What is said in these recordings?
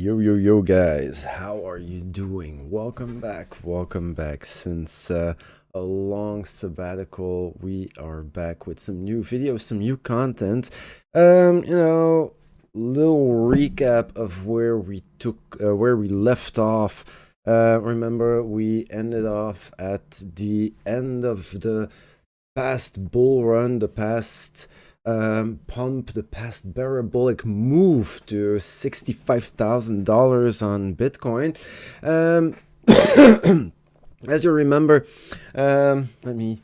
Yo guys, how are you doing? Welcome back. Since a long sabbatical, we are back with some new videos, some new content. Little recap of where we left off. Remember, we ended off at the end of the past bull run, the past pump, the past parabolic move to $65,000 on Bitcoin. As you remember, let me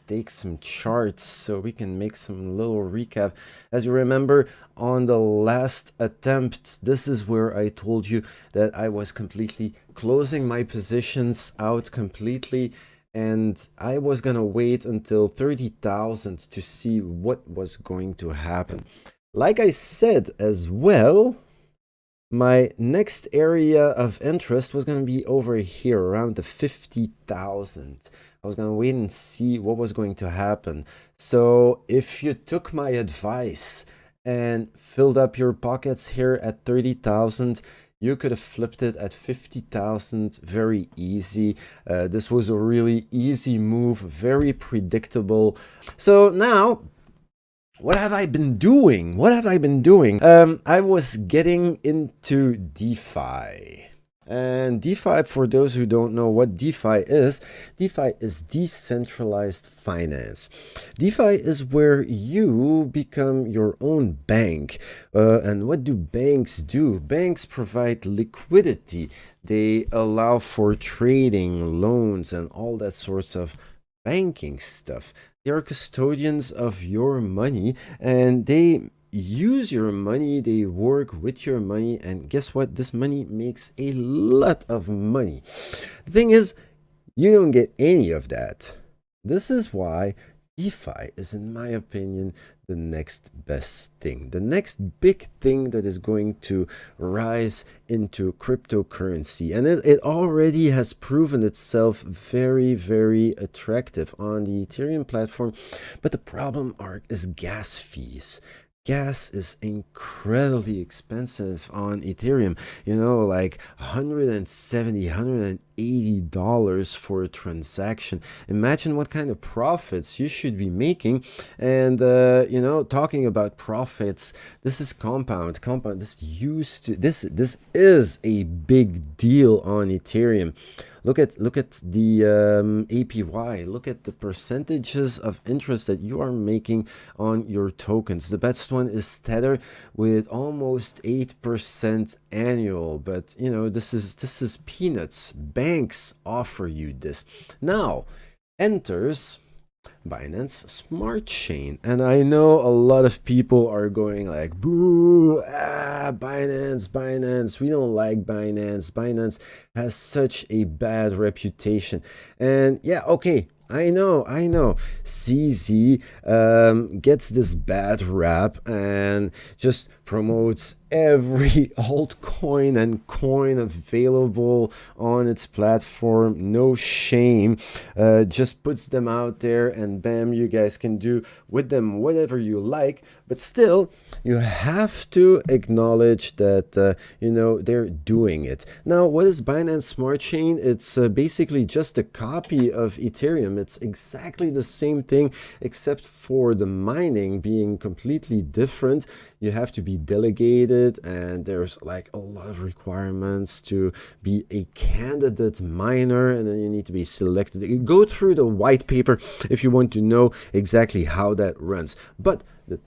take some charts so we can make some little recap. As you remember, on the last attempt, this is where I told you that I was completely closing my positions out completely, and I was gonna wait until 30,000 to see what was going to happen. Like I said as well, my next area of interest was gonna be over here around the 50,000. I was gonna wait and see what was going to happen. So if you took my advice and filled up your pockets here at 30,000, you could have flipped it at 50,000 very easy. This was a really easy move, very predictable. So now, what have I been doing? I was getting into DeFi. And DeFi, for those who don't know what DeFi is decentralized finance. DeFi is where you become your own bank. And what do banks do? Banks provide liquidity. They allow for trading, loans, and all that sorts of banking stuff. They are custodians of your money, and they use your money, they work with your money, and guess what? This money makes a lot of money. The thing is, you don't get any of that. This is why DeFi is, in my opinion, the next best thing, the next big thing that is going to rise into cryptocurrency. And it already has proven itself very, very attractive on the Ethereum platform. But the problem is gas fees. Gas is incredibly expensive on Ethereum, like $170, $180 for a transaction. Imagine what kind of profits you should be making. And talking about profits, this is compound. This is a big deal on Ethereum. Look at the APY. Look at the percentages of interest that you are making on your tokens. The best one is Tether with almost 8% annual. But this is peanuts. Banks offer you this. Now enters Binance Smart Chain, and I know a lot of people are going like, boo, Binance, we don't like Binance has such a bad reputation. And yeah, okay, I know CZ gets this bad rap and just promotes every altcoin and coin available on its platform. No shame. Just puts them out there, and bam, you guys can do with them whatever you like. But still, you have to acknowledge that they're doing it. Now, what is Binance Smart Chain? It's basically just a copy of Ethereum. It's exactly the same thing, except for the mining being completely different. You have to be delegated, and there's like a lot of requirements to be a candidate miner, and then you need to be selected. You go through the white paper if you want to know exactly how that runs. But the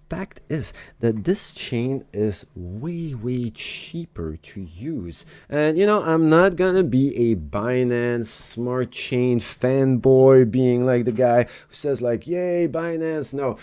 fact is that this chain is way cheaper to use. And I'm not gonna be a Binance Smart Chain fanboy, being like the guy who says like, yay Binance. No.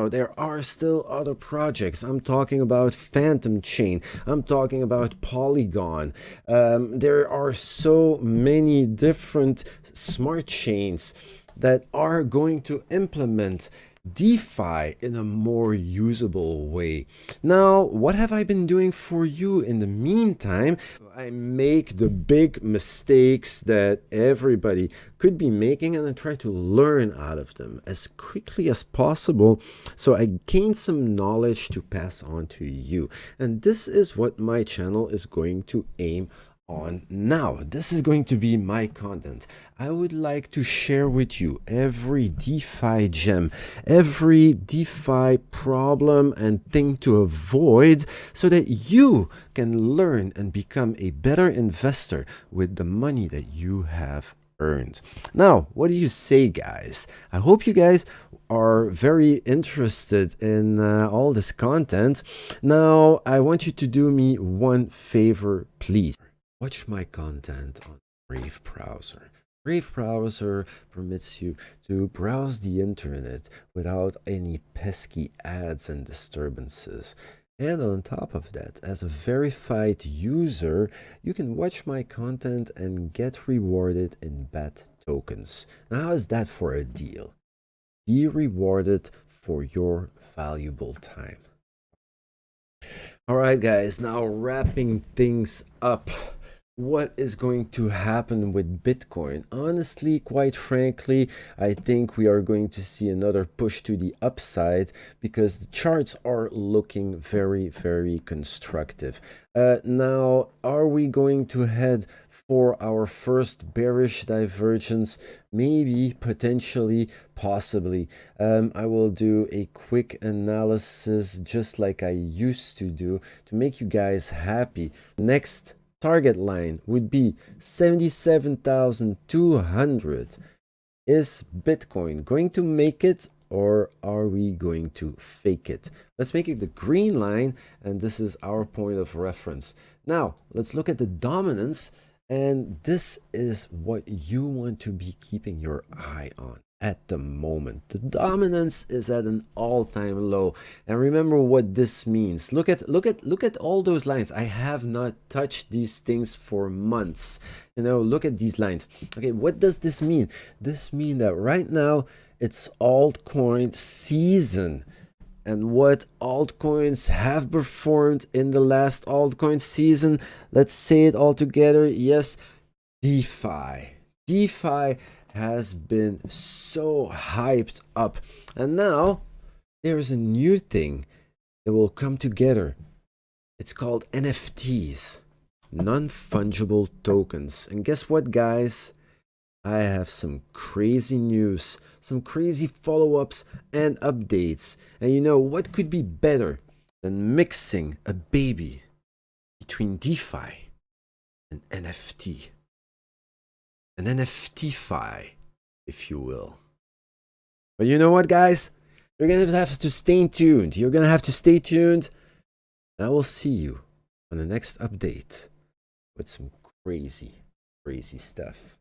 There are still other projects. I'm talking about Phantom Chain, I'm talking about Polygon. There are so many different smart chains that are going to implement DeFi in a more usable way. Now, what have I been doing for you in the meantime? I make the big mistakes that everybody could be making, and I try to learn out of them as quickly as possible so I gain some knowledge to pass on to you. And this is what my channel is going to aim on now. This is going to be my content. I would like to share with you every DeFi gem, every DeFi problem and thing to avoid so that you can learn and become a better investor with the money that you have earned. Now, what do you say, guys? I hope you guys are very interested in all this content. Now, I want you to do me one favor, please. Watch my content on Brave Browser. Brave Browser permits you to browse the internet without any pesky ads and disturbances. And on top of that, as a verified user, you can watch my content and get rewarded in BAT tokens. Now, how is that for a deal? Be rewarded for your valuable time. All right, guys, now wrapping things up. What is going to happen with Bitcoin? Honestly, quite frankly, I think we are going to see another push to the upside because the charts are looking very, very constructive. Now, are we going to head for our first bearish divergence? Maybe, potentially, possibly. I will do a quick analysis just like I used to do to make you guys happy. Next target line would be 77,200. Is Bitcoin going to make it, or are we going to fake it? Let's make it the green line, and this is our point of reference. Now, let's look at the dominance, and this is what you want to be keeping your eye on at the moment. The dominance is at an all-time low, and remember what this means. Look at all those lines. I have not touched these things for months. You know, look at these lines. Okay, what does this mean? This means that right now it's altcoin season. And what altcoins have performed in the last altcoin season? Let's say it all together. Yes, DeFi. DeFi has been so hyped up, and now there's a new thing that will come together. It's called NFTs, non-fungible tokens. And guess what, guys? I have some crazy news, some crazy follow-ups and updates. And you know what could be better than mixing a baby between DeFi and NFT? An NFT-fi, if you will. But you know what, guys? You're going to have to stay tuned. You're going to have to stay tuned. And I will see you on the next update with some crazy, crazy stuff.